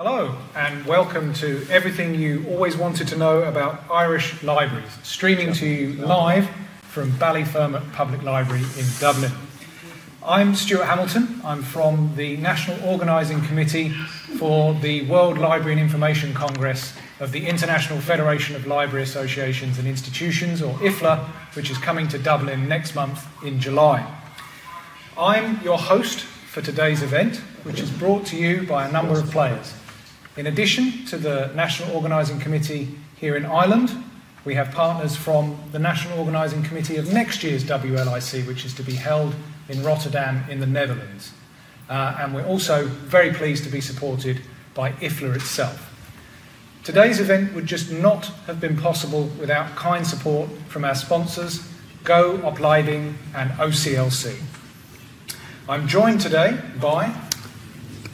Hello and welcome to everything you always wanted to know about Irish libraries, streaming to you live from Ballyfermot Public Library in Dublin. I'm Stuart Hamilton. I'm from the National Organising Committee for the World Library and Information Congress of the International Federation of Library Associations and Institutions, or IFLA, which is coming to Dublin next month in July. I'm your host for today's event, which is brought to you by a number of players. In addition to the National Organising Committee here in Ireland, we have partners from the National Organising Committee of next year's WLIC, which is to be held in Rotterdam in the Netherlands. And we're also very pleased to be supported by IFLA itself. Today's event would just not have been possible without kind support from our sponsors, Go Opleiding and OCLC. I'm joined today by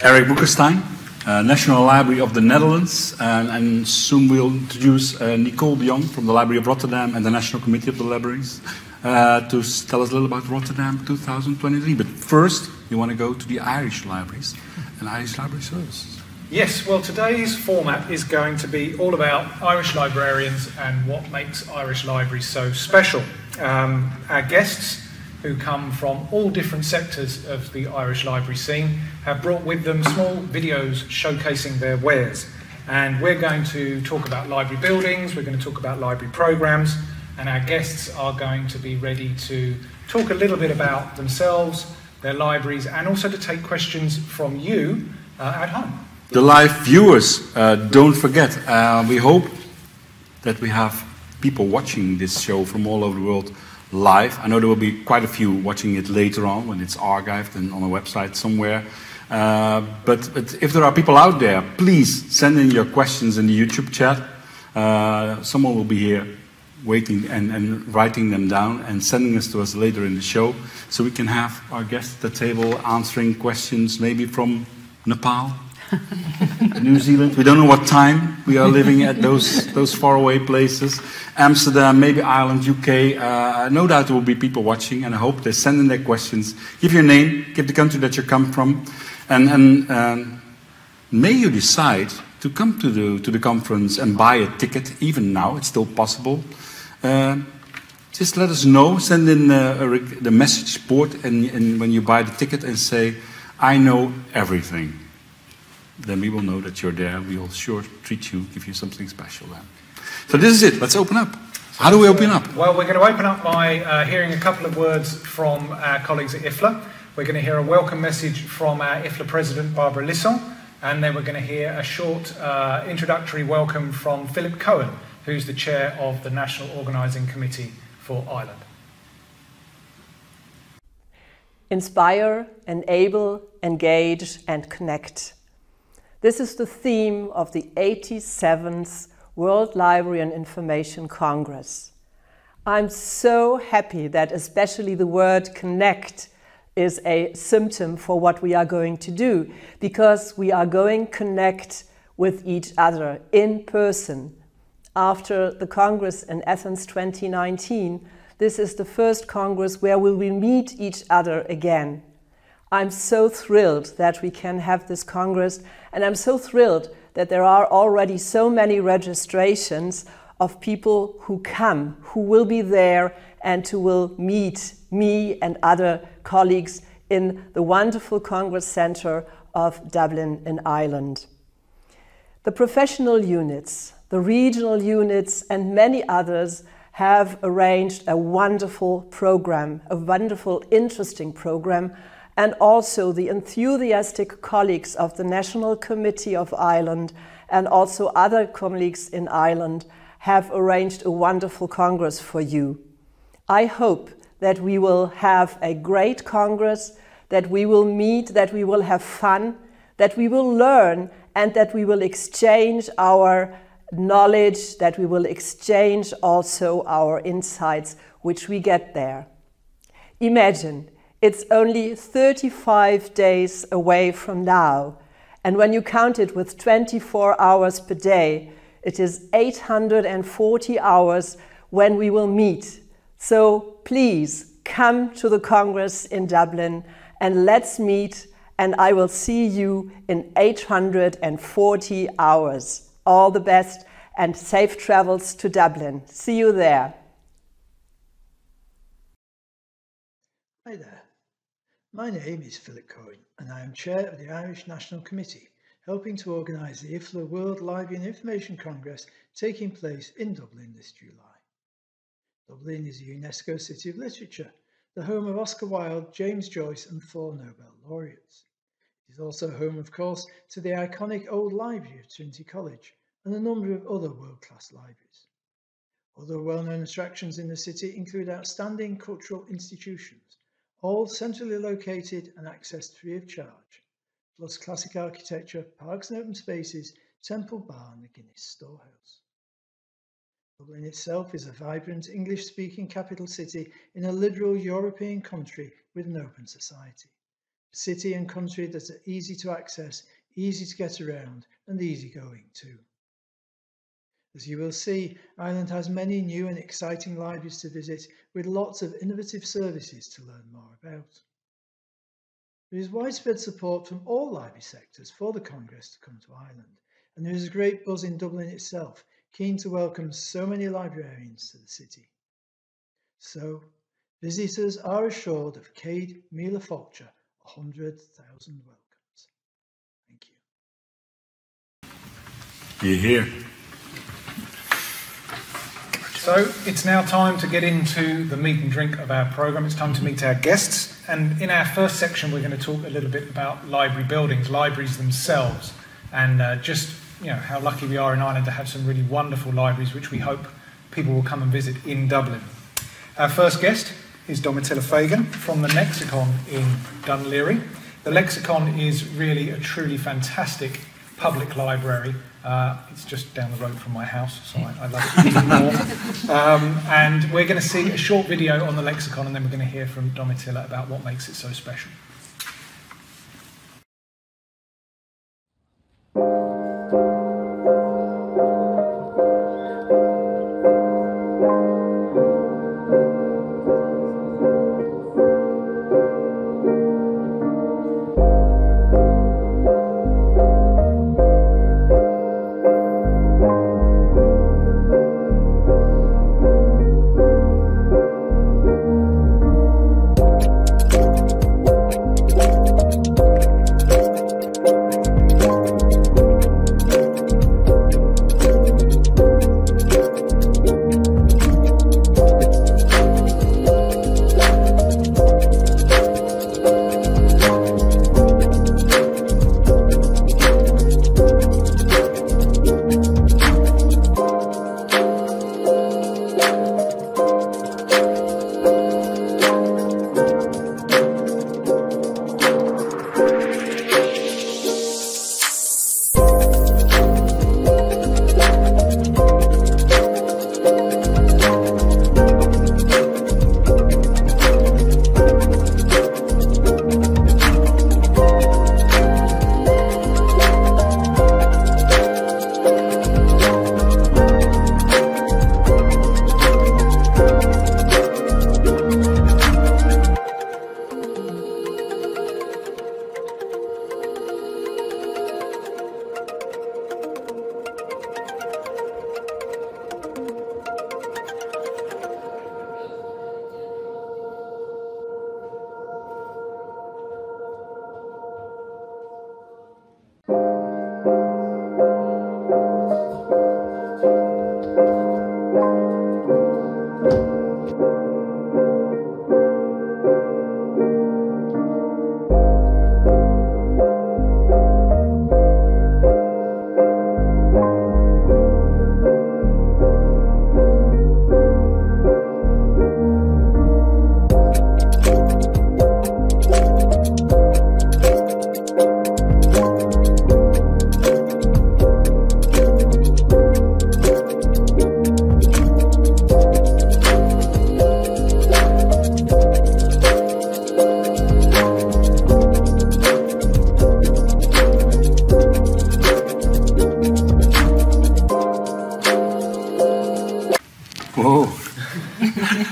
Eric Boekenstein, National Library of the Netherlands, and soon we'll introduce Nicole de Jong from the Library of Rotterdam and the National Committee of the Libraries to tell us a little about Rotterdam 2023. But first, we want to go to the Irish libraries and Irish library services. Yes, well, today's format is going to be all about Irish librarians and what makes Irish libraries so special. Our guests, who come from all different sectors of the Irish library scene, have brought with them small videos showcasing their wares. And we're going to talk about library buildings, we're going to talk about library programs, and our guests are going to be ready to talk a little bit about themselves, their libraries, and also to take questions from you at home. The live viewers, don't forget, we hope that we have people watching this show from all over the world live. I know there will be quite a few watching it later on when it's archived and on a website somewhere. But if there are people out there, please send in your questions in the YouTube chat. Someone will be here waiting and writing them down and sending this to us later in the show, so we can have our guests at the table answering questions, maybe from Nepal, New Zealand. We don't know what time we are living at those faraway places. Amsterdam, maybe Ireland, UK. No doubt there will be people watching, and I hope they send in their questions. Give your name, give the country that you come from, and may you decide to come to the conference and buy a ticket. Even now, it's still possible. Just let us know. Send in the message board, and when you buy the ticket, and say, "I know everything." Then we will know that you're there. We will sure treat you, give you something special then. So this is it. Let's open up. How do we open up? Well, we're going to open up by hearing a couple of words from our colleagues at IFLA. We're going to hear a welcome message from our IFLA President, Barbara Lison, and then we're going to hear a short introductory welcome from Philip Cohen, who's the chair of the National Organising Committee for Ireland. Inspire, enable, engage, and connect. This is the theme of the 87th World Library and Information Congress. I'm so happy that especially the word connect is a symptom for what we are going to do, because we are going to connect with each other in person. After the Congress in Athens 2019, this is the first Congress where we will meet each other again. I'm so thrilled that we can have this Congress, and I'm so thrilled that there are already so many registrations of people who come, who will be there and who will meet me and other colleagues in the wonderful Congress Centre of Dublin in Ireland. The professional units, the regional units, and many others have arranged a wonderful program, a wonderful, interesting program. And also the enthusiastic colleagues of the National Committee of Ireland and also other colleagues in Ireland have arranged a wonderful Congress for you. I hope that we will have a great Congress, that we will meet, that we will have fun, that we will learn, and that we will exchange our knowledge, that we will exchange also our insights which we get there. Imagine, it's only 35 days away from now, and when you count it with 24 hours per day, it is 840 hours when we will meet. So please come to the Congress in Dublin and let's meet and I will see you in 840 hours. All the best and safe travels to Dublin. See you there. Hi there. My name is Philip Coyne and I am Chair of the Irish National Committee, helping to organise the IFLA World Library and Information Congress taking place in Dublin this July. Dublin is a UNESCO City of Literature, the home of Oscar Wilde, James Joyce and 4 Nobel laureates. It is also home, of course, to the iconic Old Library of Trinity College and a number of other world-class libraries. Other well-known attractions in the city include outstanding cultural institutions, all centrally located and accessed free of charge, plus classic architecture, parks and open spaces, Temple Bar and the Guinness Storehouse. Dublin itself is a vibrant English-speaking capital city in a liberal European country with an open society. A city and country that are easy to access, easy to get around and easygoing too. As you will see, Ireland has many new and exciting libraries to visit with lots of innovative services to learn more about. There is widespread support from all library sectors for the Congress to come to Ireland, and there is a great buzz in Dublin itself, keen to welcome so many librarians to the city. So, visitors are assured of Céad Míle Fáilte, 100,000 welcomes. Thank you. You're here. So it's now time to get into the meat and drink of our programme. It's time to meet our guests. And in our first section, we're going to talk a little bit about library buildings, libraries themselves, and just how lucky we are in Ireland to have some really wonderful libraries, which we hope people will come and visit in Dublin. Our first guest is Domitilla Fagan from the Lexicon in Dún Laoghaire. The Lexicon is really a truly fantastic public library. It's just down the road from my house, so I love it even more. And we're going to see a short video on the Lexicon, and then we're going to hear from Domitilla about what makes it so special.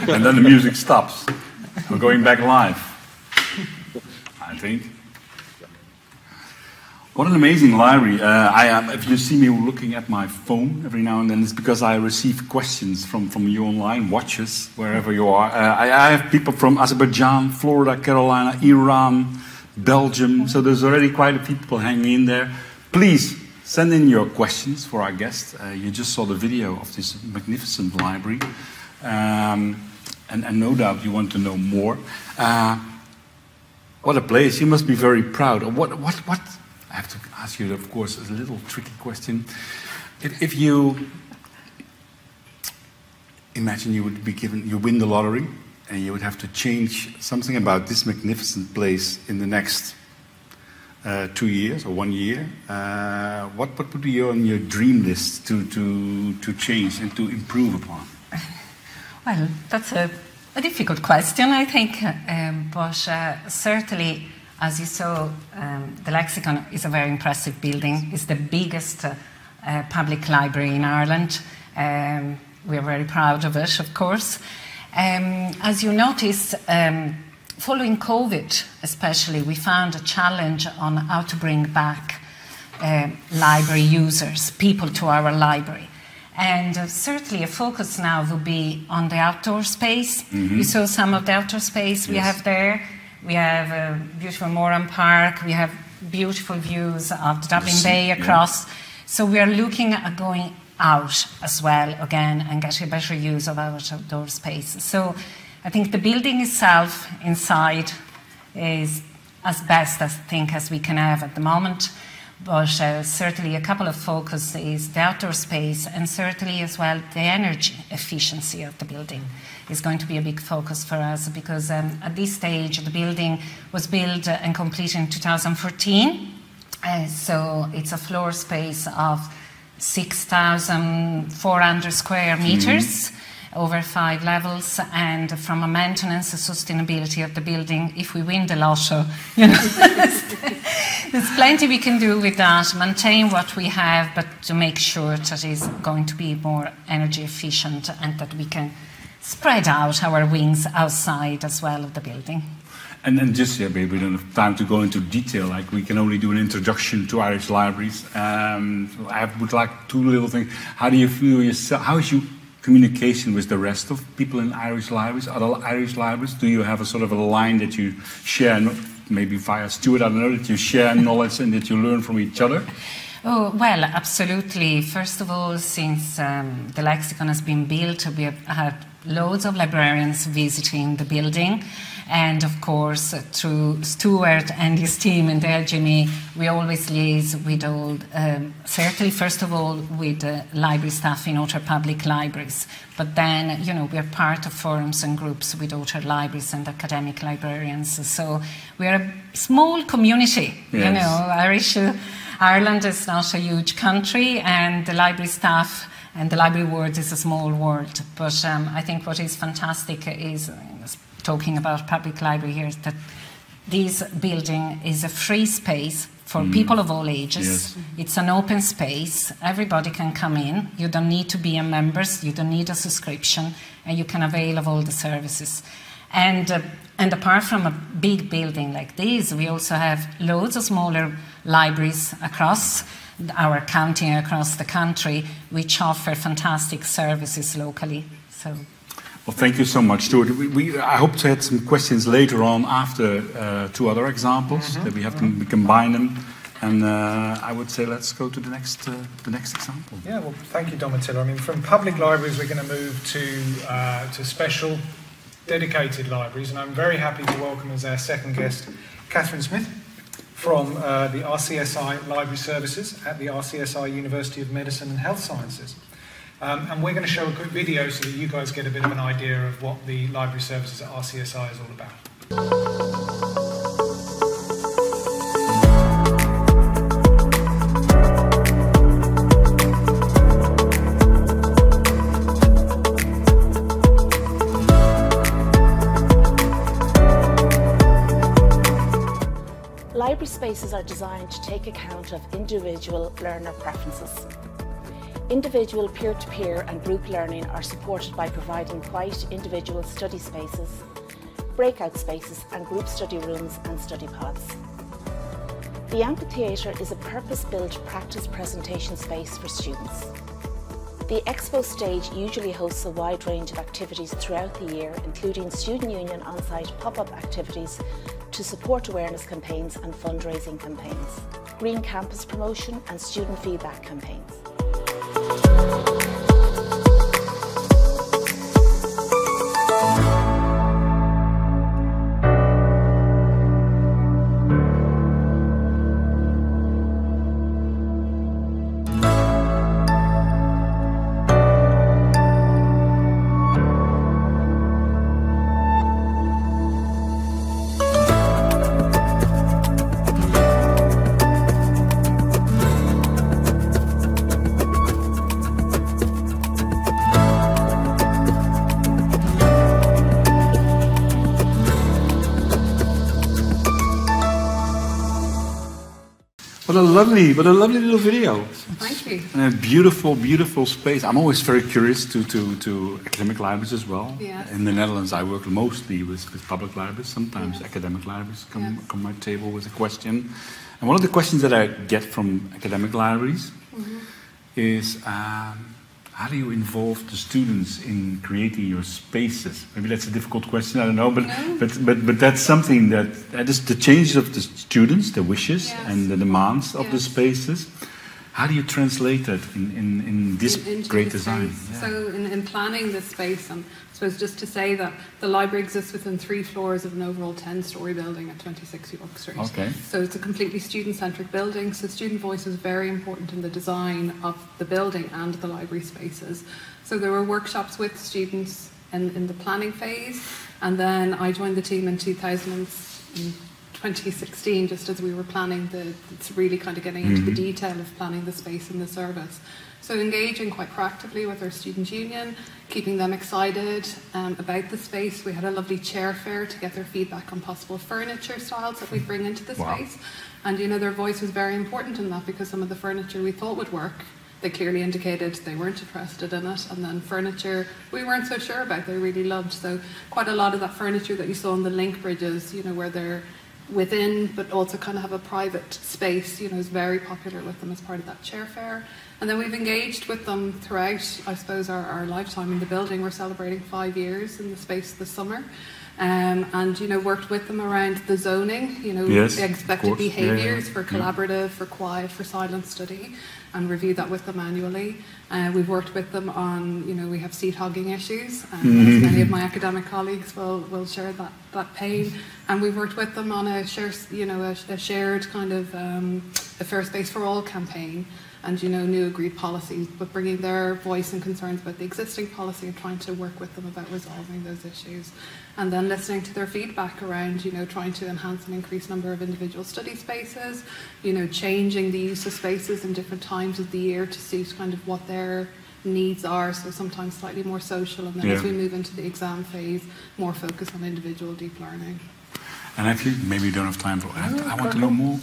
And then the music stops. We're going back live, I think. What an amazing library. If you see me looking at my phone every now and then, it's because I receive questions from you online, watchers, wherever you are. I have people from Azerbaijan, Florida, Carolina, Iran, Belgium, so there's already quite a few people hanging in there. Please send in your questions for our guest. You just saw the video of this magnificent library, and no doubt you want to know more. What a place. You must be very proud. What I have to ask you, of course, a little tricky question. If you imagine you would be given, you win the lottery, and you would have to change something about this magnificent place in the next 2 years or 1 year, what would be on your dream list to change and to improve upon? Well, that's a difficult question, I think, but certainly, as you saw, the Lexicon is a very impressive building. It's the biggest public library in Ireland. We're very proud of it, of course. As you noticed, following COVID especially, we found a challenge on how to bring back library users, people to our library. And certainly a focus now will be on the outdoor space. Mm-hmm. You saw some of the outdoor space we have there. We have a beautiful Moran Park. We have beautiful views of the Dublin Bay across. Yeah. So we are looking at going out as well again and getting a better use of our outdoor space. So I think the building itself inside is as best as we can have at the moment. But certainly a couple of focus is the outdoor space, and certainly as well the energy efficiency of the building is going to be a big focus for us, because at this stage the building was built and completed in 2014. So it's a floor space of 6,400 square meters. Over 5 levels, and from a maintenance and sustainability of the building, if we win the lotto, you know, there's plenty we can do with that, maintain what we have, but to make sure that it's going to be more energy efficient and that we can spread out our wings outside as well of the building. And just, yeah, we don't have time to go into detail, like we can only do an introduction to Irish libraries. So I would like 2 little things. How do you feel yourself? How is your communication with the rest of people in Irish libraries, other Irish libraries? Do you have a sort of a line that you share, maybe via Stuart, I don't know, that you share knowledge and that you learn from each other? Oh, well, absolutely. First of all, since the Lexicon has been built, we have had loads of librarians visiting the building. And of course, through Stuart and his team in the LGME, we always liaise with all, certainly first of all with the library staff in other public libraries. But then, you know, we're part of forums and groups with other libraries and academic librarians. So we're a small community, yes. You know, Ireland is not a huge country, and the library staff and the library world is a small world. But I think what is fantastic is, talking about public library here, is that this building is a free space for people of all ages. Yes. It's an open space. Everybody can come in. You don't need to be a member. You don't need a subscription, and you can avail of all the services. And apart from a big building like this, we also have loads of smaller libraries across our county and across the country, which offer fantastic services locally. So. Well, thank you so much, Stuart. I hope to have some questions later on after 2 other examples that we have to combine them. And I would say let's go to the next example. Yeah, well, thank you, Domitilla. I mean, from public libraries, we're going to move to special, dedicated libraries, and I'm very happy to welcome as our second guest, Catherine Smith from the RCSI Library Services at the RCSI University of Medicine and Health Sciences. And we're going to show a quick video so that you guys get a bit of an idea of what the library services at RCSI is all about. Library spaces are designed to take account of individual learner preferences. Individual peer-to-peer and group learning are supported by providing quiet individual study spaces, breakout spaces and group study rooms and study pods. The amphitheatre is a purpose-built practice presentation space for students. The Expo stage usually hosts a wide range of activities throughout the year, including Student Union on-site pop-up activities to support awareness campaigns and fundraising campaigns, green campus promotion and student feedback campaigns. What a lovely little video. Thank you. And a beautiful, beautiful space. I'm always very curious to academic libraries as well. Yes. In the Netherlands, I work mostly with public libraries. Sometimes Yes. academic libraries come Yes. to my table with a question. And one of the questions that I get from academic libraries is, how do you involve the students in creating your spaces? Maybe that's a difficult question, I don't know, but that's something that is the changes of the students, the wishes Yes. and the demands of the Yes. spaces. How do you translate that in this into great the design? space. So in planning this space, I suppose just to say that the library exists within 3 floors of an overall 10-storey building at 26 York Street. Okay. So it's a completely student-centric building, so student voice is very important in the design of the building and the library spaces. So there were workshops with students in the planning phase, and then I joined the team in 2016, just as we were planning it's really kind of getting into the detail of planning the space and the service. So engaging quite proactively with our student union, keeping them excited about the space. We had a lovely chair fair to get their feedback on possible furniture styles that we bring into the space. And you know, their voice was very important in that, because some of the furniture we thought would work, they clearly indicated they weren't interested in it. And then furniture we weren't so sure about, they really loved. So quite a lot of that furniture that you saw on the link bridges, you know, where they're within but also kind of have a private space, you know, is very popular with them as part of that chair fair. And then we've engaged with them throughout, I suppose, our lifetime in the building. We're celebrating 5 years in the space this summer. And, you know, worked with them around the zoning, you know, Yes, the expected behaviours for Yeah. collaborative, for quiet, for silent study, and reviewed that with them annually. We've worked with them on, you know, we have seat hogging issues, as many of my academic colleagues will share that pain. And we've worked with them on a shared kind of a fair space for all campaign, and, you know, new agreed policies, but bringing their voice and concerns about the existing policy and trying to work with them about resolving those issues. And then listening to their feedback around, you know, trying to enhance and increase number of individual study spaces, you know, changing the use of spaces in different times of the year to suit kind of what their needs are, so sometimes slightly more social, and then as we move into the exam phase, more focus on individual deep learning. And actually, maybe you don't have time for I want to know more.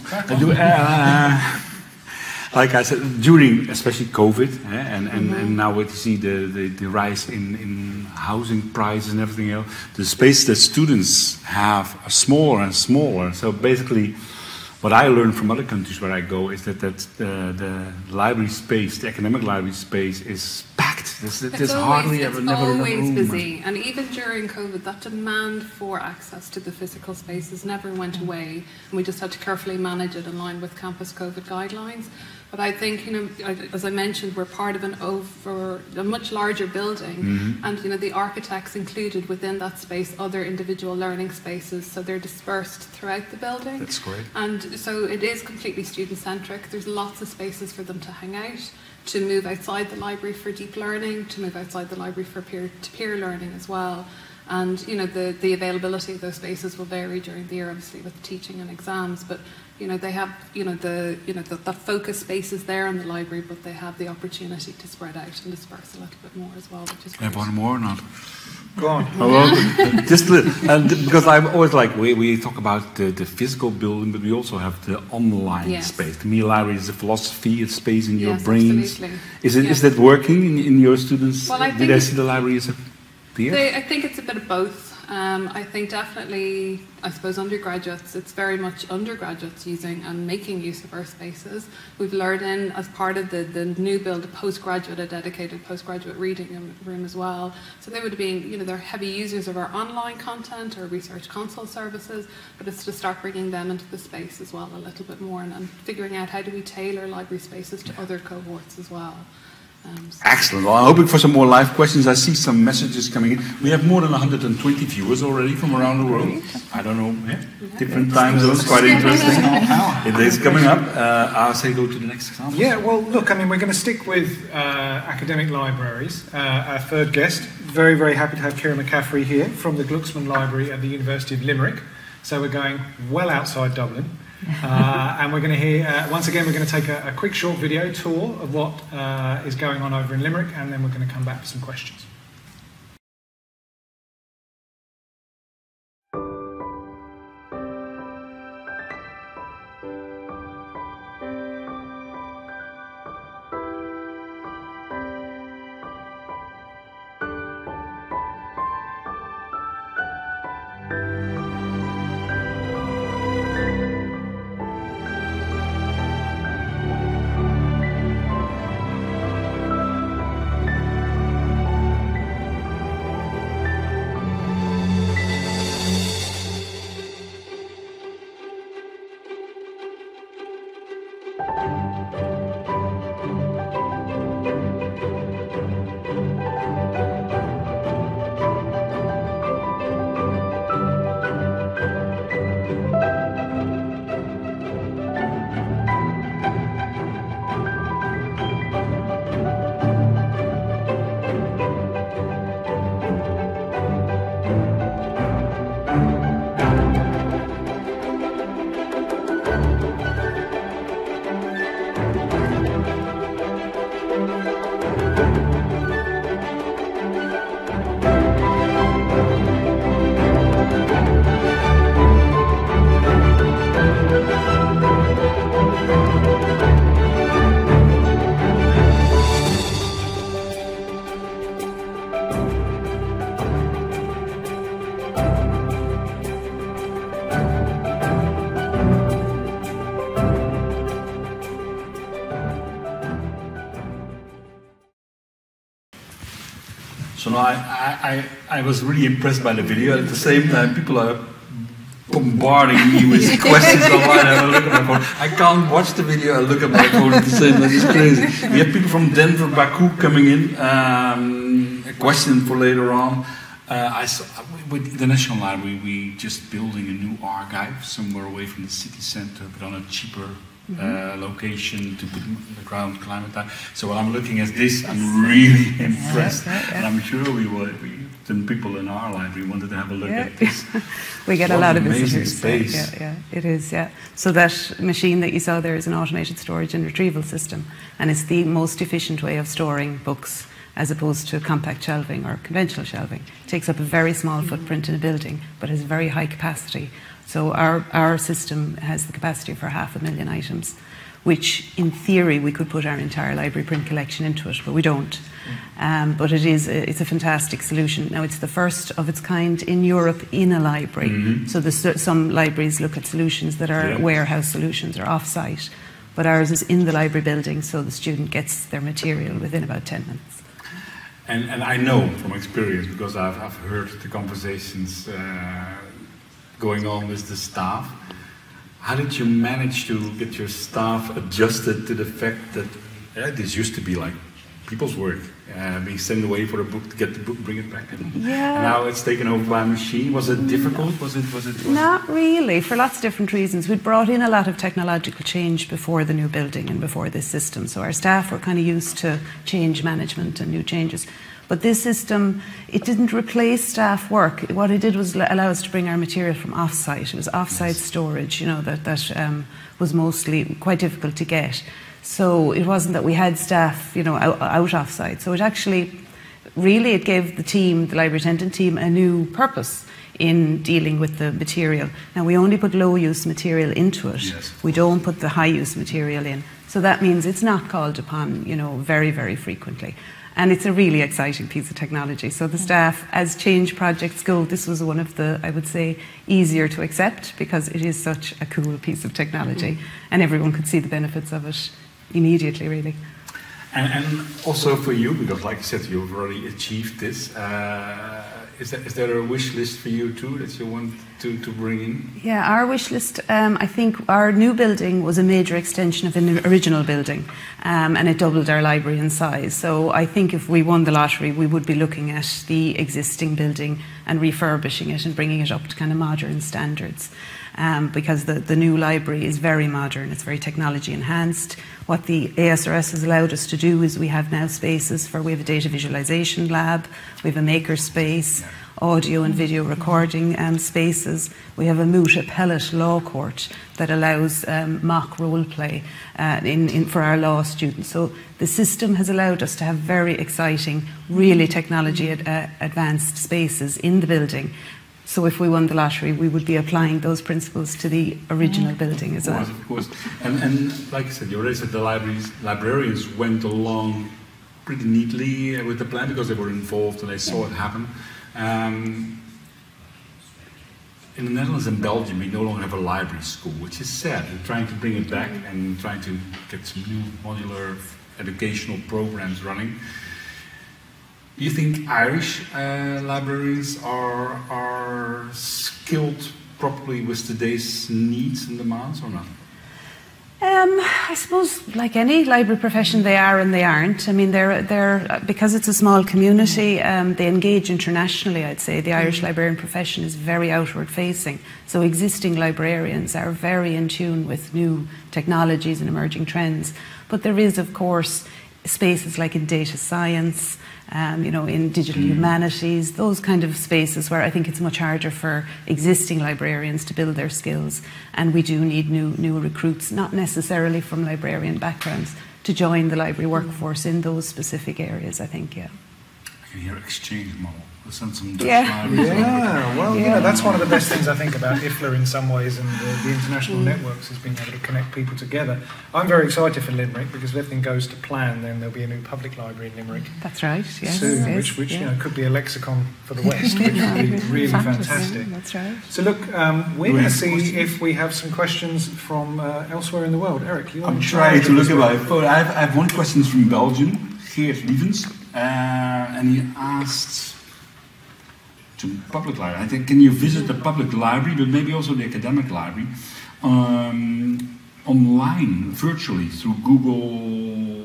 Like I said, during especially COVID, and now we see the rise in housing prices and everything else, the space that students have are smaller and smaller. So basically, what I learned from other countries where I go is that the library space, the academic library space, is packed. There's hardly ever, never enough room. It's always busy, and even during COVID, that demand for access to the physical spaces never went away, and we just had to carefully manage it in line with campus COVID guidelines. But I think, you know, as I mentioned, we're part of a much larger building, and, you know, the architects included within that space other individual learning spaces, so they're dispersed throughout the building. That's great. And so it is completely student-centric. There's lots of spaces for them to hang out, to move outside the library for deep learning, to move outside the library for peer-to-peer learning as well. And, you know, the availability of those spaces will vary during the year, obviously, with teaching and exams, but, you know, they have, that focus space is there in the library, but they have the opportunity to spread out and disperse a little bit more as well, which is great. Have one more or not? Go on. Just because I'm always like, we talk about the physical building, but we also have the online space. To me, library is a philosophy, a space in your brains. Absolutely. Is that working in your students? Well, Do they see the library as a peer? I think it's a bit of both. I think definitely, I suppose undergraduates, it's very much undergraduates using and making use of our spaces. We've lured in, as part of the new build, a dedicated postgraduate reading room as well. So they would have been, they're heavy users of our online content or research console services, but it's to start bringing them into the space as well a little bit more and figuring out how do we tailor library spaces to other cohorts as well. Excellent. Well, I'm hoping for some more live questions. I see some messages coming in. We have more than 120 viewers already from around the world. I don't know, different time zones, quite interesting. It is coming up. I'll say go to the next example. Yeah, well, look, we're going to stick with academic libraries. Our third guest, very, very happy to have Ciara McCaffrey here from the Glucksman Library at the University of Limerick. So we're going well outside Dublin. And we're going to hear, once again, we're going to take a quick short video tour of what is going on over in Limerick, and then we're going to come back with some questions. So now I was really impressed by the video. At the same time, people are bombarding me with questions online. I look at my phone. I can't watch the video. I look at my phone at the same time. That is crazy. We have people from Denver, Baku coming in. A question for later on. I saw, with the National Library, we just building a new archive somewhere away from the city center, but on a cheaper location to put underground climate time. So when I'm looking at this, I'm really impressed, and I'm sure the people in our library wanted to have a look at this. We get a lot of visitors. Space. Yeah, it is. Yeah. So that machine that you saw there is an automated storage and retrieval system, and it's the most efficient way of storing books, as opposed to compact shelving or conventional shelving. It takes up a very small footprint in a building, but has very high capacity. So our system has the capacity for 500,000 items, which in theory we could put our entire library print collection into it, but we don't. But it's a fantastic solution. Now, it's the first of its kind in Europe in a library. So some libraries look at solutions that are warehouse solutions or off-site, but ours is in the library building, so the student gets their material within about 10 minutes. And I know from experience, because I've heard the conversations going on with the staff. How did you manage to get your staff adjusted to the fact that this used to be like people's work, being sent away for a book to get the book, bring it back, and now it's taken over by a machine? Was it difficult? Was it? Not really, for lots of different reasons. We'd brought in a lot of technological change before the new building and before this system, so our staff were kind of used to change management and new changes. But this system, it didn't replace staff work. What it did was allow us to bring our material from off-site. It was off-site storage, that was mostly quite difficult to get. So it wasn't that we had staff, out off-site. So it actually, really, it gave the team, the library attendant team, a new purpose in dealing with the material. Now, we only put low-use material into it. We don't put the high-use material in. So that means it's not called upon, you know, very, very frequently. And it's a really exciting piece of technology. So the staff, as change projects go, this was one of the, I would say, easier to accept because it is such a cool piece of technology and everyone could see the benefits of it immediately, really. And also for you, because like you said, you've already achieved this, is there a wish list for you too that you want to bring in? Yeah, our wish list, I think our new building was a major extension of an original building and it doubled our library in size. So I think if we won the lottery, we would be looking at the existing building and refurbishing it and bringing it up to kind of modern standards. Because the new library is very modern, it's very technology enhanced. What the ASRS has allowed us to do is we have now spaces for, we have a data visualization lab, we have a maker space, audio and video recording spaces. We have a moot appellate law court that allows mock role play for our law students. So the system has allowed us to have very exciting, really technology advanced spaces in the building. So if we won the lottery, we would be applying those principles to the original building as well. Of course. And like I said, you already said the librarians went along pretty neatly with the plan because they were involved and they saw it happen. In the Netherlands and Belgium, we no longer have a library school, which is sad. We're trying to bring it back and trying to get some new modular educational programs running. Do you think Irish librarians are skilled properly with today's needs and demands or not? I suppose, like any library profession, they are and they aren't. I mean, they're because it's a small community, they engage internationally, I'd say. The Irish librarian profession is very outward-facing. So existing librarians are very in tune with new technologies and emerging trends. But there is, of course, spaces like in data science, you know, in digital humanities, those kind of spaces where I think it's much harder for existing librarians to build their skills. And we do need new recruits, not necessarily from librarian backgrounds, to join the library workforce in those specific areas, I think, yeah. I can hear exchange model. We'll send some Dutch libraries. Yeah, well, you know, that's one of the best things I think about IFLA in some ways, and the international networks is being able to connect people together. I'm very excited for Limerick because if everything goes to plan, then there'll be a new public library in Limerick. That's right, yes. Soon, which you know, could be a lexicon for the West, which would be really fantastic. That's right. So look, we're going to see if we have some questions from elsewhere in the world. Eric, you want I'm trying to look at my phone. I have one question from Belgium, Geert Lievens, and he asked to public library. I think, can you visit the public library, but maybe also the academic library, online, virtually, through Google,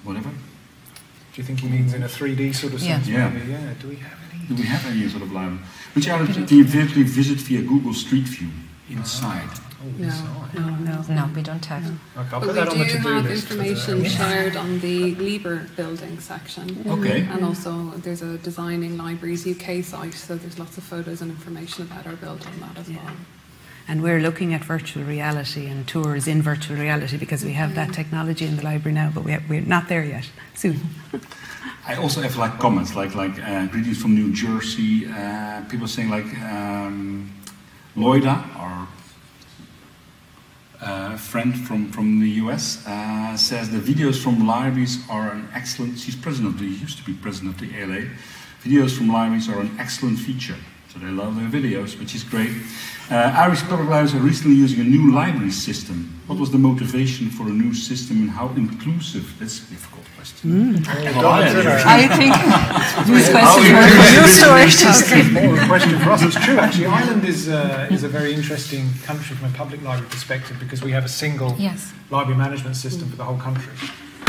whatever? Do you think he means in a 3D sort of sense? Yeah. Maybe? Yeah. Do we have any? Do we have any sort of library? Which are can you virtually visit via Google Street View inside? No, we don't have. Okay, but we do have information shared on the Lieber building section. Okay. And also there's a Designing Libraries UK site, so there's lots of photos and information about our building on that as well. And we're looking at virtual reality and tours in virtual reality because we have that technology in the library now, but we're not there yet. Soon. I also have like comments like greetings from New Jersey. People saying like Loida, our friend from the US, says the videos from libraries are an excellent. She's used to be president of the ALA. Videos from libraries are an excellent feature. So they love their videos, which is great. Irish public libraries are recently using a new library system. What was the motivation for a new system and how inclusive? That's a difficult question. I think this question more of a question for us. It's true, actually. Ireland is a very interesting country from a public library perspective because we have a single library management system for the whole country,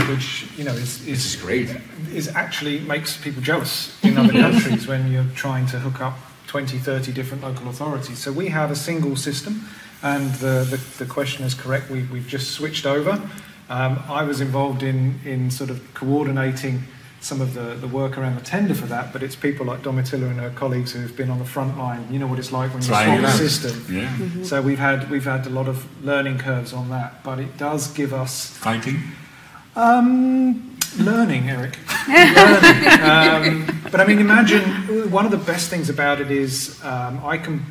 which is great. Is actually makes people jealous in other countries when you're trying to hook up 20, 30 different local authorities. So we have a single system, and the question is correct. We've just switched over. I was involved in sort of coordinating some of the work around the tender for that, but it's people like Domitilla and her colleagues who've been on the front line. You know what it's like when you swap a system. Yeah. So we've had a lot of learning curves on that, but it does give us fighting. Learning, Eric. Learning. But I mean, imagine one of the best things about it is I can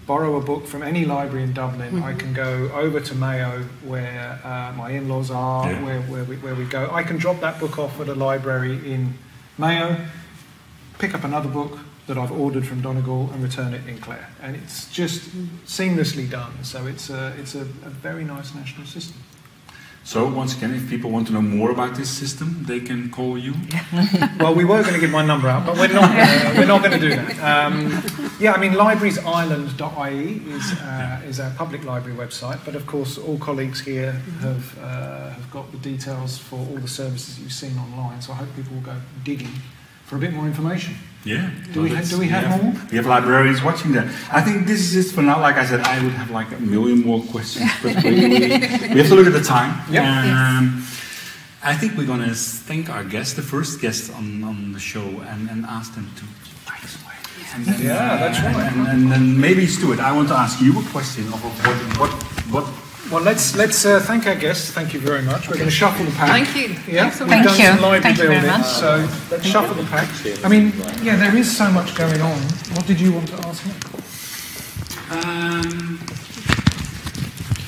borrow a book from any library in Dublin. I can go over to Mayo, where my in-laws are, where we go. I can drop that book off at a library in Mayo, pick up another book that I've ordered from Donegal and return it in Clare. And it's just seamlessly done. So it's a very nice national system. So once again, if people want to know more about this system, they can call you. Well, we were going to give my number out, but we're not going to do that. Yeah, I mean, librariesireland.ie is our public library website, but of course, all colleagues here have got the details for all the services you've seen online. So I hope people will go digging for a bit more information. Yeah. Do we have more? We have librarians watching that. I think this is it for now. Like I said, I would have like a million more questions, but we have to look at the time. Yep. I think we're going to thank our guest, the first guest on the show, and ask them to take us away. And then, that's right. And then maybe Stuart, I want to ask you a question of what. Well, let's thank our guests. Thank you very much. We're going to shuffle the pack. Thank you. Yeah, Thanks so we've much. done some library Thank you very building, much. so let's shuffle the pack. I mean, yeah, there is so much going on. What did you want to ask me?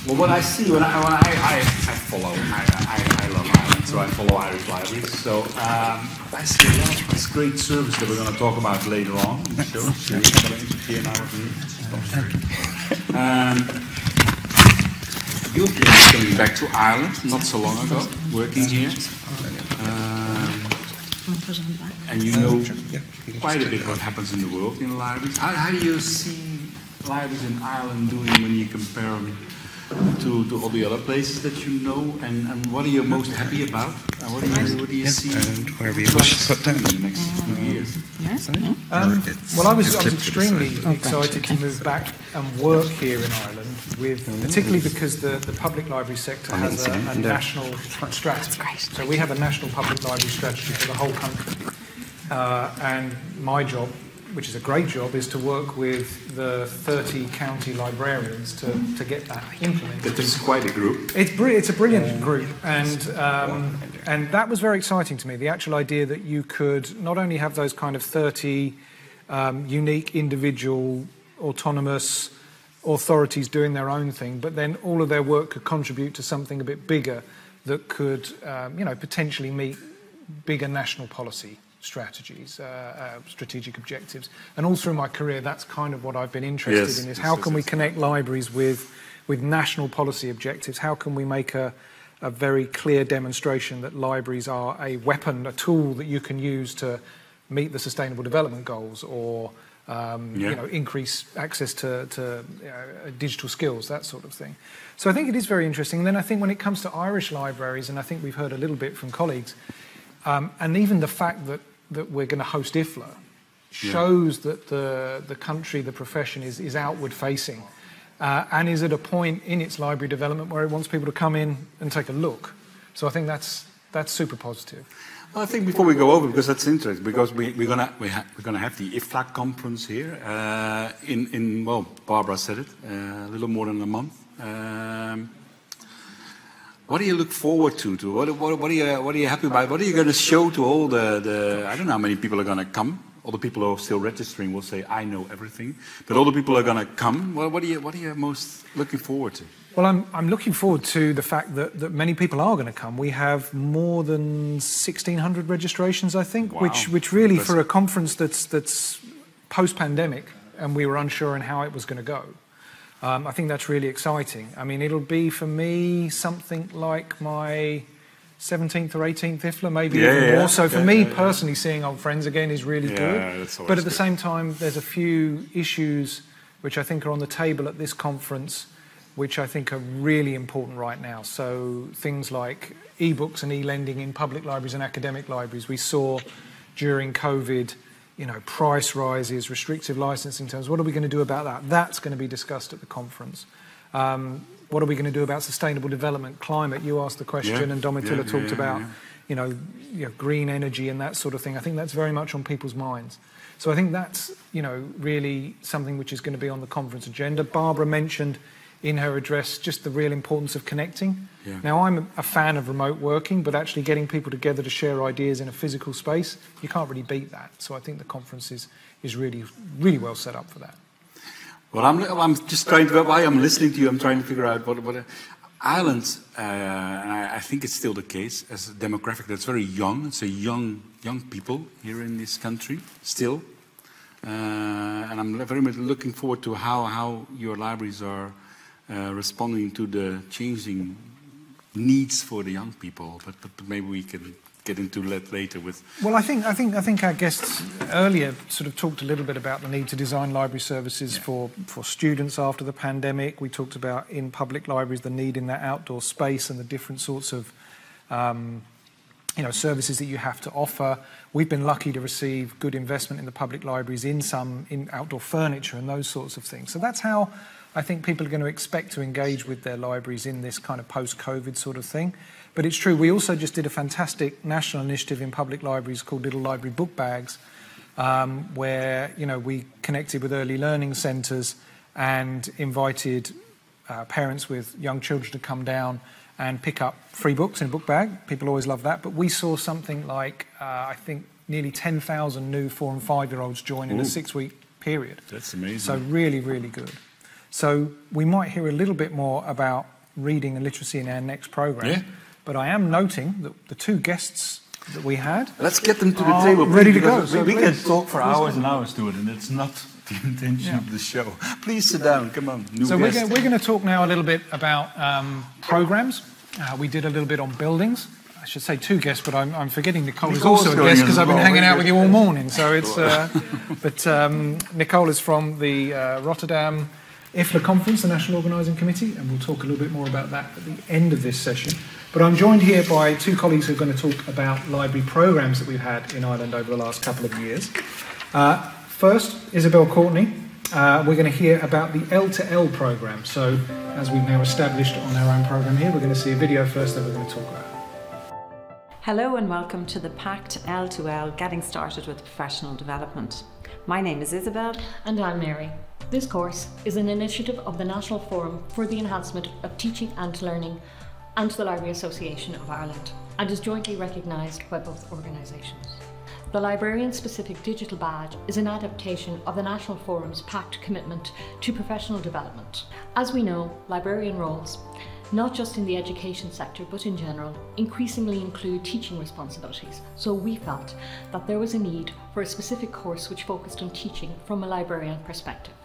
Well, what I see when I follow, I love Ireland, so I follow Irish libraries. So I see a lot of this great service that we're going to talk about later on in the show. You've been coming back to Ireland not so long ago, working here. And you know quite a bit what happens in the world in libraries. How do you see libraries in Ireland doing when you compare them to all the other places that you know? And what are you most happy about? What do you see? And where we wish to put down in the next few years? Well, I was extremely excited to move back and work here in Ireland, particularly because the public library sector has a national strategy. So we have a national public library strategy for the whole country. And my job, which is a great job, is to work with the 30 county librarians to get that implemented. It's quite a group. It's a brilliant group, and that was very exciting to me. The actual idea that you could not only have those kind of 30 unique, individual, autonomous authorities doing their own thing, but then all of their work could contribute to something a bit bigger that could, potentially meet bigger national policy strategies, strategic objectives. And all through my career, that's kind of what I've been interested in, is how can we connect libraries with national policy objectives? How can we make a very clear demonstration that libraries are a weapon, a tool that you can use to meet the Sustainable Development Goals, or increase access to digital skills, that sort of thing. So I think it is very interesting. And then I think when it comes to Irish libraries, and I think we've heard a little bit from colleagues, and even the fact that we're going to host IFLA shows that the country, the profession is outward facing, and is at a point in its library development where it wants people to come in and take a look. So I think that's super positive. Well, I think before we go over, because that's interesting, because we're gonna have the IFLA conference here in Barbara said it, a little more than a month. What do you look forward to? What are you happy about? What are you going to show to all the I don't know how many people are going to come. All the people who are still registering will say, I know everything. But all the people are going to come. What are you most looking forward to? Well, I'm looking forward to the fact that many people are going to come. We have more than 1,600 registrations, I think, wow. which really, for a conference that's post-pandemic, and we were unsure on how it was going to go, I think that's really exciting. I mean, it'll be, for me, something like my 17th or 18th IFLA, maybe even more. So for me personally, seeing old friends again is really good. But at the same time, there's a few issues which I think are on the table at this conference, which I think are really important right now. So things like e-books and e-lending in public libraries and academic libraries. We saw during COVID, price rises, restrictive licensing terms. What are we going to do about that? That's going to be discussed at the conference. What are we going to do about sustainable development, climate? You asked the question, and Domitilla talked about, green energy and that sort of thing. I think that's very much on people's minds. So I think that's, really something which is going to be on the conference agenda. Barbara mentioned in her address just the real importance of connecting. Yeah. Now, I'm a fan of remote working, but actually getting people together to share ideas in a physical space, you can't really beat that. So I think the conference is really, really well set up for that. Well, I'm just trying to, while I'm listening to you, I'm trying to figure out what Ireland, and I think it's still the case, as a demographic that's very young. It's a young people here in this country, still. And I'm very much looking forward to how your libraries are responding to the changing needs for the young people. But maybe we can get into that later with... Well, I think our guests earlier sort of talked a little bit about the need to design library services for students after the pandemic. We talked about in public libraries the need in that outdoor space and the different sorts of services that you have to offer. We've been lucky to receive good investment in the public libraries in outdoor furniture and those sorts of things. So that's how I think people are going to expect to engage with their libraries in this kind of post-COVID sort of thing. But it's true, we also just did a fantastic national initiative in public libraries called Little Library Book Bags, where we connected with early learning centres and invited parents with young children to come down and pick up free books in a book bag. People always love that. But we saw something like, I think, nearly 10,000 new 4- and 5-year-olds join in a 6-week period. That's amazing. So really, really good. So we might hear a little bit more about reading and literacy in our next programme. Yeah. But I am noting that the two guests that we had... Let's get them to the table. Ready to go. We can talk for hours and hours to it, and it's not the intention of the show. Please sit down. Come on, new guest. We're going to talk now a little bit about programmes. We did a little bit on buildings. I should say two guests, but I'm forgetting Nicole is also a guest because I've been hanging out with you all morning. So it's... but Nicole is from the Rotterdam IFLA conference, the National Organising Committee, and we'll talk a little bit more about that at the end of this session. But I'm joined here by two colleagues who are going to talk about library programmes that we've had in Ireland over the last couple of years. First, Isabel Courtney. We're going to hear about the L2L programme. So, as we've now established on our own programme here, we're going to see a video first that we're going to talk about. Hello and welcome to the PACT L2L Getting Started with Professional Development. My name is Isabel. And I'm Mary. This course is an initiative of the National Forum for the Enhancement of Teaching and Learning and the Library Association of Ireland, and is jointly recognised by both organisations. The Librarian-Specific Digital Badge is an adaptation of the National Forum's PACT commitment to professional development. As we know, librarian roles, not just in the education sector but in general, increasingly include teaching responsibilities, so we felt that there was a need for a specific course which focused on teaching from a librarian perspective.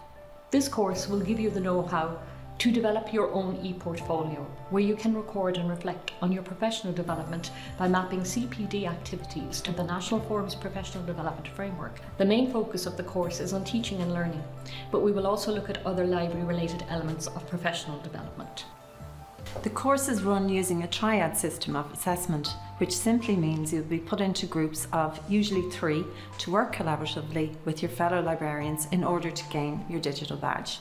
This course will give you the know-how to develop your own e-portfolio, where you can record and reflect on your professional development by mapping CPD activities to the National Forum's Professional Development Framework. The main focus of the course is on teaching and learning, but we will also look at other library-related elements of professional development. The course is run using a triad system of assessment, which simply means you'll be put into groups of usually 3 to work collaboratively with your fellow librarians in order to gain your digital badge.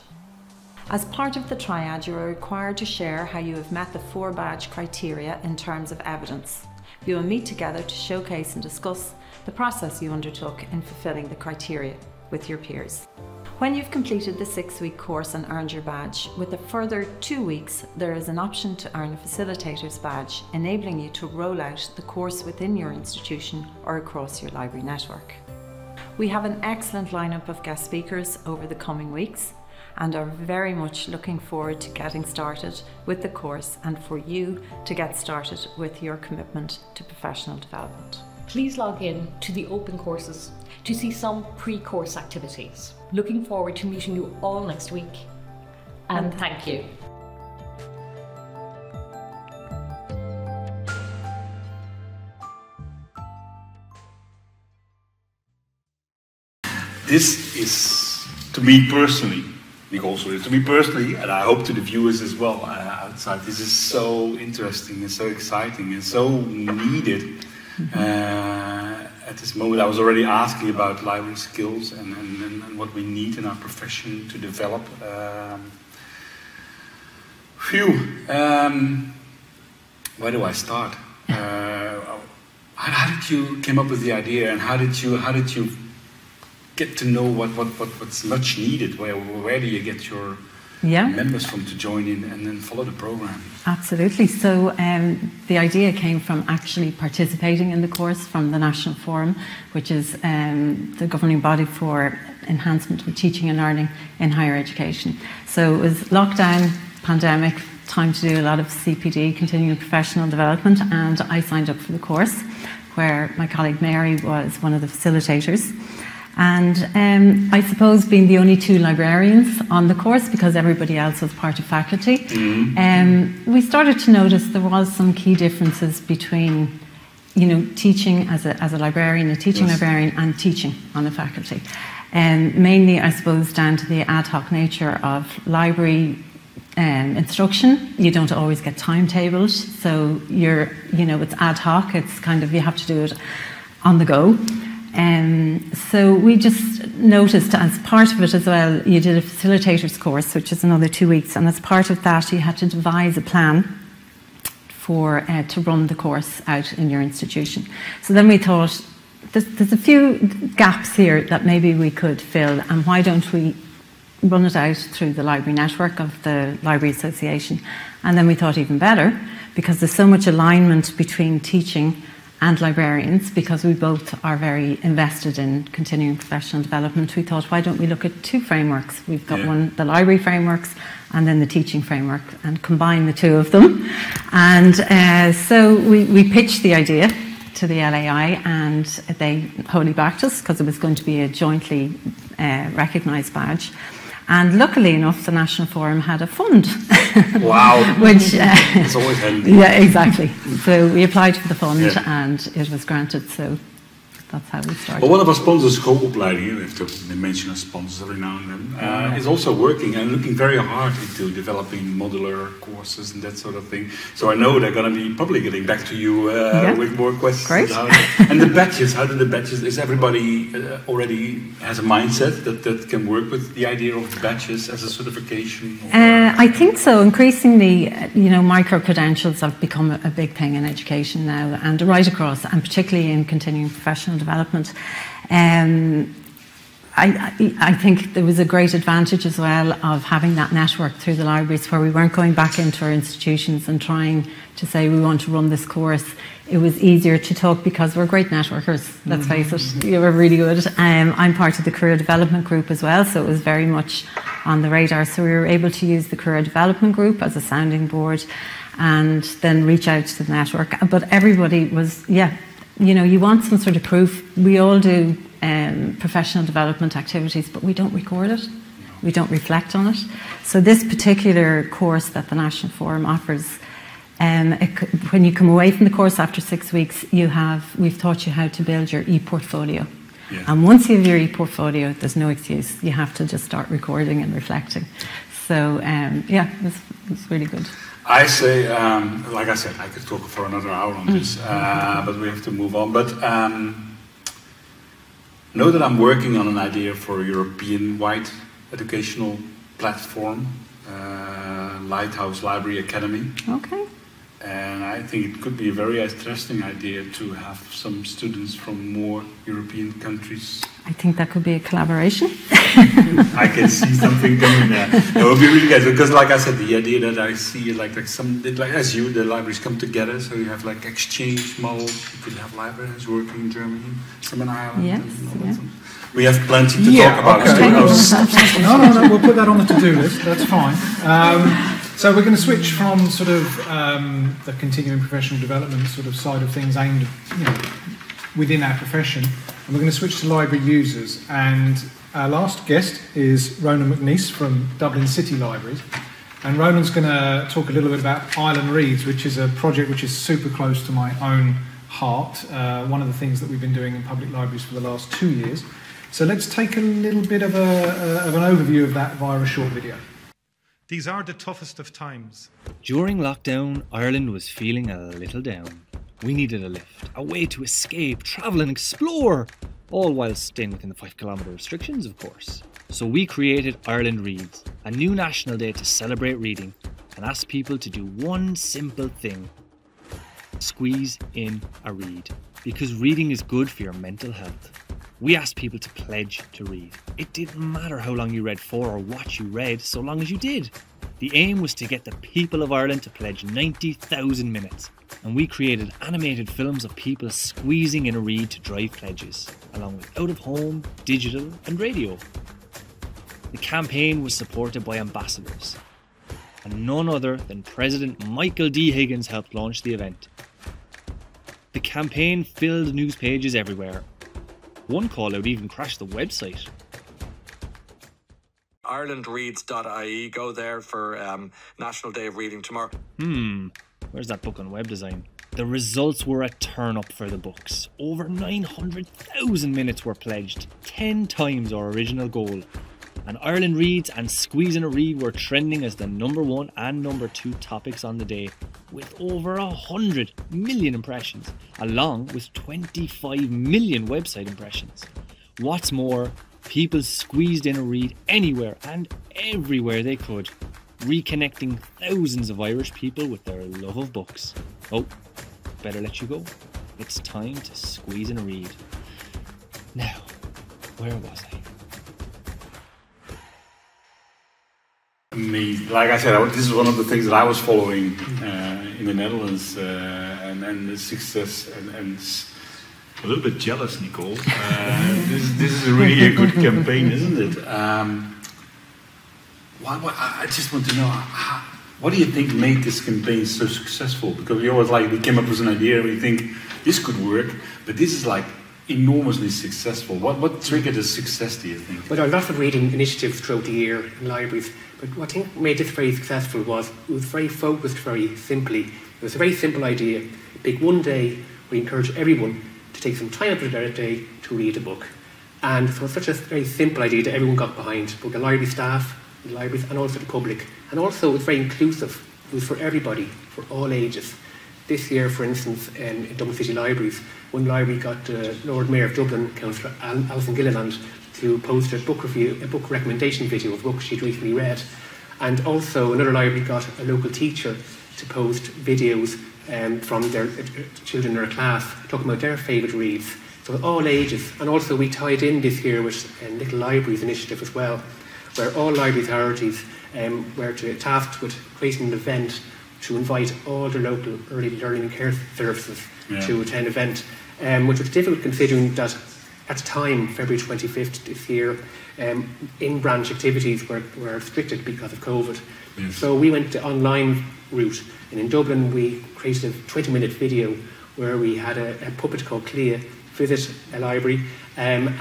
As part of the triad, you are required to share how you have met the 4 badge criteria in terms of evidence. You will meet together to showcase and discuss the process you undertook in fulfilling the criteria with your peers. When you've completed the 6-week course and earned your badge, with a further 2 weeks, there is an option to earn a facilitator's badge, enabling you to roll out the course within your institution or across your library network. We have an excellent lineup of guest speakers over the coming weeks and are very much looking forward to getting started with the course and for you to get started with your commitment to professional development. Please log in to the open courses to see some pre-course activities. Looking forward to meeting you all next week. And thank you. This is, to me personally, and I hope to the viewers as well outside, this is so interesting and so exciting and so needed. At this moment, I was already asking about library skills and what we need in our profession to develop. Where do I start? How did you come up with the idea, and how did you get to know what's much needed? Where do you get your members from to join in and then follow the program? Absolutely. So the idea came from actually participating in the course from the National Forum, which is the governing body for enhancement of teaching and learning in higher education. So it was lockdown, pandemic, time to do a lot of CPD, continuing professional development, and I signed up for the course where my colleague Mary was one of the facilitators. And I suppose being the only 2 librarians on the course, because everybody else was part of faculty, we started to notice there was some key differences between, you know, teaching as a librarian, a teaching librarian, and teaching on the faculty. Mainly, I suppose, down to the ad hoc nature of library instruction. You don't always get timetabled, so it's ad hoc. It's kind of, you have to do it on the go. So we just noticed, as part of it as well, you did a facilitator's course, which is another 2 weeks, and as part of that you had to devise a plan for to run the course out in your institution. So then we thought, there's a few gaps here that maybe we could fill, and why don't we run it out through the library network of the Library Association? And then we thought even better, because there's so much alignment between teaching and librarians, because we both are very invested in continuing professional development, we thought, why don't we look at 2 frameworks? We've got one, the library frameworks, and then the teaching framework, and combine the 2 of them. And so we pitched the idea to the LAI, and they wholly backed us, because it was going to be a jointly recognised badge. And luckily enough, the National Forum had a fund. Wow. Which, it's always handy. Yeah, exactly. So we applied for the fund and it was granted. So that's how we started. Well, one of our sponsors, Schoolopleidingen, we have to mention our sponsors every now and then, is also working and looking very hard into developing modular courses and that sort of thing. So I know they're going to be probably getting back to you with more questions. Great. And the badges, how do the badges, is everybody already has a mindset that can work with the idea of badges as a certification? I think so. Increasingly, micro-credentials have become a big thing in education now, and right across, and particularly in continuing professional development. I think there was a great advantage as well of having that network through the libraries, where we weren't going back into our institutions and trying to say we want to run this course. It was easier to talk because we're great networkers, let's face it. We're really good. I'm part of the career development group as well, so it was very much on the radar. So we were able to use the career development group as a sounding board and then reach out to the network. But everybody was, you want some sort of proof. We all do professional development activities, but we don't record it. We don't reflect on it. So this particular course that the National Forum offers, when you come away from the course after 6 weeks, we've taught you how to build your e-portfolio. Yeah. And once you have your e-portfolio, there's no excuse. You have to just start recording and reflecting. So it's really good. I say, like I said, I could talk for another hour on this, but we have to move on. But know that I'm working on an idea for a European-wide educational platform, Lighthouse Library Academy. Okay. And I think it could be a very interesting idea to have some students from more European countries. I think that could be a collaboration. I can see something coming there. It would be really good, because like I said, the idea that I see like as you, the libraries come together, so you have like exchange model. You could have libraries working in Germany, some in Ireland. Yes, and we have plenty to talk about. Okay. No, we'll put that on the to-do list. That's fine. So we're going to switch from sort of the continuing professional development sort of side of things aimed, within our profession, and we're going to switch to library users. And our last guest is Ronan McNeice from Dublin City Libraries, and Ronan's going to talk a little bit about Ireland Reads, which is a project which is super close to my own heart. One of the things that we've been doing in public libraries for the last 2 years. So let's take a little bit of an overview of that via a short video. These are the toughest of times. During lockdown, Ireland was feeling a little down. We needed a lift, a way to escape, travel and explore, all while staying within the 5-kilometre restrictions, of course. So we created Ireland Reads, a new national day to celebrate reading and ask people to do one simple thing: squeeze in a read, because reading is good for your mental health. We asked people to pledge to read. It didn't matter how long you read for or what you read, so long as you did. The aim was to get the people of Ireland to pledge 90,000 minutes, and we created animated films of people squeezing in a reed to drive pledges, along with out-of-home, digital and radio. The campaign was supported by ambassadors, and none other than President Michael D. Higgins helped launch the event. The campaign filled news pages everywhere. One call-out even crashed the website. IrelandReads.ie, go there for National Day of Reading tomorrow. Where's that book on web design? The results were a turn-up for the books. Over 900,000 minutes were pledged, 10 times our original goal. And Ireland Reads and Squeezing a Read were trending as the #1 and #2 topics on the day, with over 100 million impressions, along with 25 million website impressions. What's more, people squeezed in a read anywhere and everywhere they could, reconnecting thousands of Irish people with their love of books. Oh, better let you go. It's time to squeeze in a read. Now, where was I? Amazing. Like I said, this is one of the things that I was following in the Netherlands, and the success, and a little bit jealous, Nicole. This is really a good campaign, isn't it? I just want to know, what do you think made this campaign so successful? Because we always we came up with an idea and we think this could work, but this is enormously successful. What triggered the success, do you think? Well, there are lots of reading initiatives throughout the year in libraries, but what I think made this very successful was it was very focused very simply. It was a very simple idea. Pick one day where you encourage everyone to take some time out of their day to read a book. And so it's such a very simple idea that everyone got behind, both the library staff, the libraries, and also the public. And also it was very inclusive. It was for everybody, for all ages. This year, for instance, in Dublin City Libraries, one library got Lord Mayor of Dublin, Councillor Alison Gilliland, to post a book review, a book recommendation video of a book she'd recently read. And also another library got a local teacher to post videos from their children in their class, talking about their favourite reads. So all ages. And also we tied in this year with a Little Libraries initiative as well, where all library authorities were tasked with creating an event to invite all the local early learning and care services to attend an event, which was difficult considering that at the time, February 25th this year, in-branch activities were restricted because of COVID. Yes. So we went the online route, and in Dublin we created a 20-minute video where we had a puppet called Clea visit a library and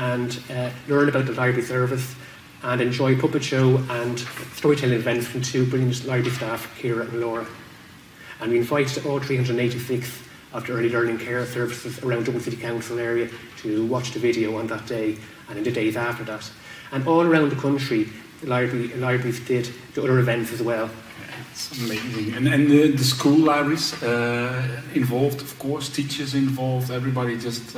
learn about the library service and enjoy a puppet show and storytelling events from two brilliant library staff, Ciara and Laura. And we invited all 386 of the early learning care services around Dublin City Council area to watch the video on that day and in the days after that. And all around the country, the libraries did the other events as well. It's amazing. And the school libraries involved, of course, teachers involved, everybody just...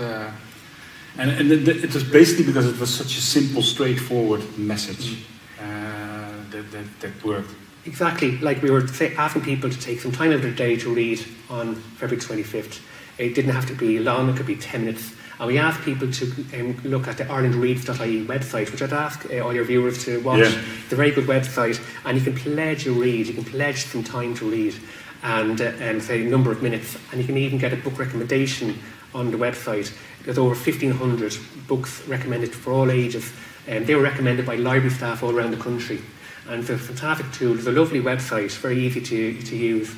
it was basically because it was such a simple, straightforward message that worked. Exactly, like we were asking people to take some time out of their day to read on February 25th. It didn't have to be long, it could be 10 minutes. And we asked people to look at the IrelandReads.ie website, which I'd ask all your viewers to watch. Yeah. It's a very good website, and you can pledge a read, you can pledge some time to read, and say a number of minutes, and you can even get a book recommendation on the website. There's over 1,500 books recommended for all ages, and they were recommended by library staff all around the country. And it's a fantastic tool. It's a lovely website, very easy to use.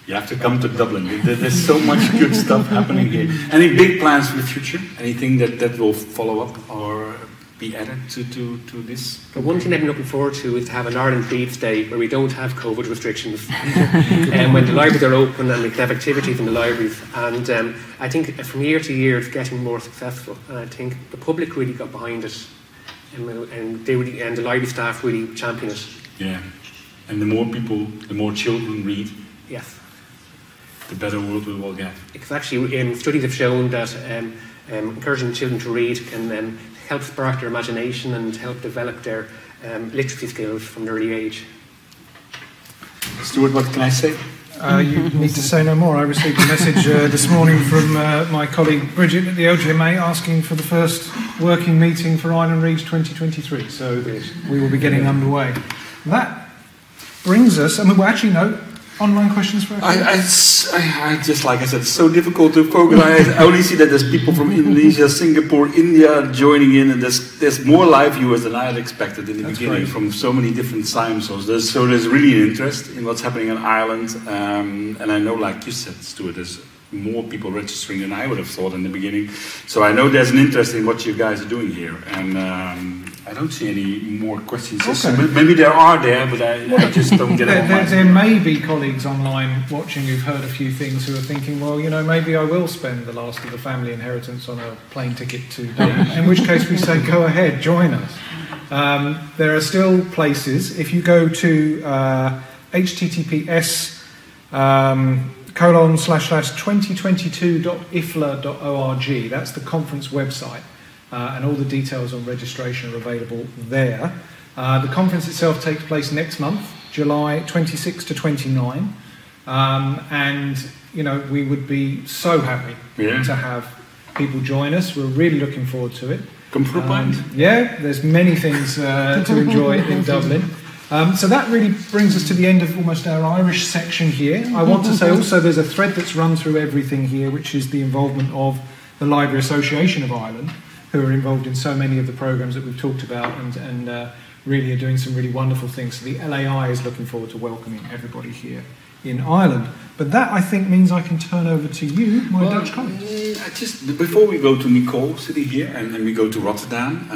You have to come to Dublin. There's so much good stuff happening here. Any big plans for the future? Anything that will follow up or be added to this? But one thing I've been looking forward to is to have an Ireland Reads Day where we don't have COVID restrictions. And when the libraries are open and we can have activities in the libraries. And I think from year to year it's getting more successful. And I think the public really got behind it. And the library staff really champion it. Yeah, and the more people, the more children read. Yes. The better world we will get. It's actually studies have shown that encouraging children to read can help spark their imagination and help develop their literacy skills from an early age. Stuart, what can I say? You need to say no more. I received a message this morning from my colleague Bridget at the LGMA asking for the first working meeting for Ireland Reads 2023. So we will be getting underway. That brings us, I mean, well, actually, no, online questions for I just, like I said, it's so difficult to focus. I only see that there's people from Indonesia, Singapore, India joining in, and there's more live viewers than I had expected in the beginning from so many different time zones. So there's really an interest in what's happening in Ireland, and I know, like you said, Stuart, there's more people registering than I would have thought in the beginning. So I know there's an interest in what you guys are doing here, and I don't see any more questions. Okay. Maybe there are there, but I just don't get it. There may be colleagues online watching who've heard a few things who are thinking, well, you know, maybe I will spend the last of the family inheritance on a plane ticket to Dublin, in which case we say, go ahead, join us. There are still places. If you go to https://2022.ifla.org, that's the conference website. And all the details on registration are available there. The conference itself takes place next month, July 26 to 29. And, you know, we would be so happy to have people join us. We're really looking forward to it. Come for a pint. Yeah, there's many things to enjoy in Dublin. So that really brings us to the end of almost our Irish section here. I want to say also there's a thread that's run through everything here, which is the involvement of the Library Association of Ireland, who are involved in so many of the programs that we've talked about and really are doing some really wonderful things. So the LAI is looking forward to welcoming everybody here in Ireland. But that, I think, means I can turn over to you, my Dutch colleagues. Before we go to Nicole sitting here and then we go to Rotterdam,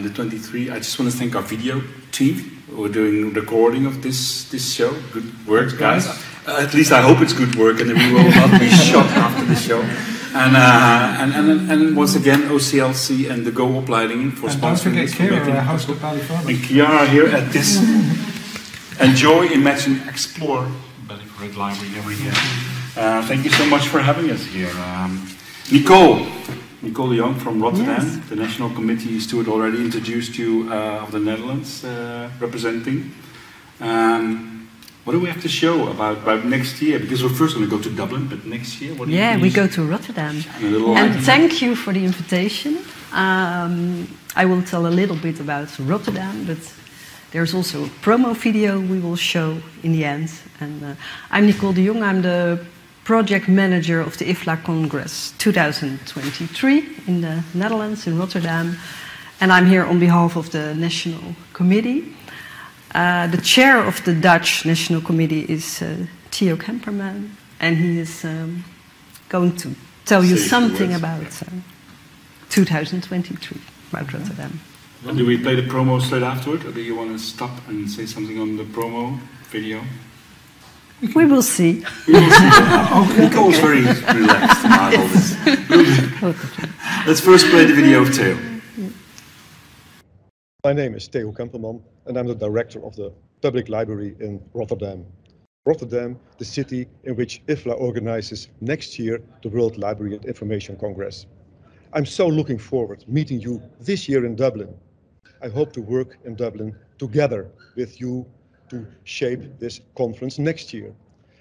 the 23, I just want to thank our video team who are doing recording of this show. Good work, guys. At least I hope it's good work and that we will not be shot after the show. And once again, OCLC and the Go Opleidingen for sponsoring this. And don't forget Kira, our host at Ballyfermot. And Kiara here at this Enjoy, Imagine, Explore Ballyfermot Library every year. Thank you so much for having us here. Nicole de Jong from Rotterdam, the National Committee. Stuart already introduced you of the Netherlands representing. What do we have to show about next year? Because we're first going to go to Dublin, but next year, what do you we go to Rotterdam. And thank you for the invitation. I will tell a little bit about Rotterdam, but there's also a promo video we will show in the end. And I'm Nicole de Jong. I'm the project manager of the IFLA Congress 2023 in the Netherlands, in Rotterdam. And I'm here on behalf of the National Committee. The chair of the Dutch National Committee is Theo Kemperman, and he is going to tell you something about 2023, about Rotterdam. And do we play the promo straight afterward, or do you want to stop and say something on the promo video? We will see. Nicole's very relaxed about all this. Let's first play the video of Theo. My name is Theo Kemperman, and I'm the director of the Public Library in Rotterdam. Rotterdam, the city in which IFLA organizes next year the World Library and Information Congress. I'm so looking forward to meeting you this year in Dublin. I hope to work in Dublin together with you to shape this conference next year.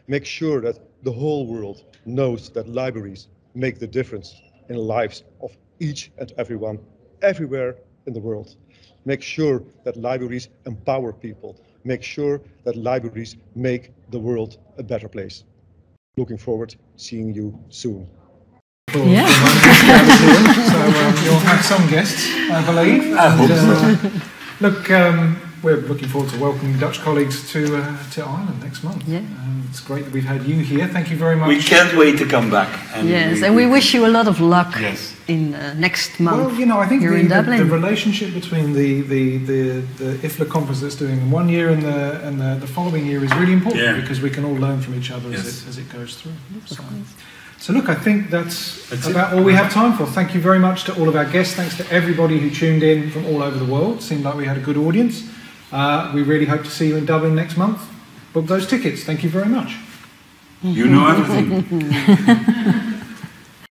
Make sure that the whole world knows that libraries make the difference in the lives of each and everyone, everywhere in the world. Make sure that libraries empower people. Make sure that libraries make the world a better place. Looking forward to seeing you soon. Yeah. So you'll have some guests, I believe. I hope so. Look, we're looking forward to welcoming Dutch colleagues to Ireland next month. Yeah. It's great that we've had you here. Thank you very much. We can't wait to come back. And we wish you a lot of luck in next month. Well, you know, I think here in Dublin. The relationship between the IFLA conference that's doing in 1 year and the following year is really important because we can all learn from each other as it goes through. So look, I think that's about all we have time for. Thank you very much to all of our guests. Thanks to everybody who tuned in from all over the world. Seemed like we had a good audience. We really hope to see you in Dublin next month. Book those tickets. Thank you very much. You know everything.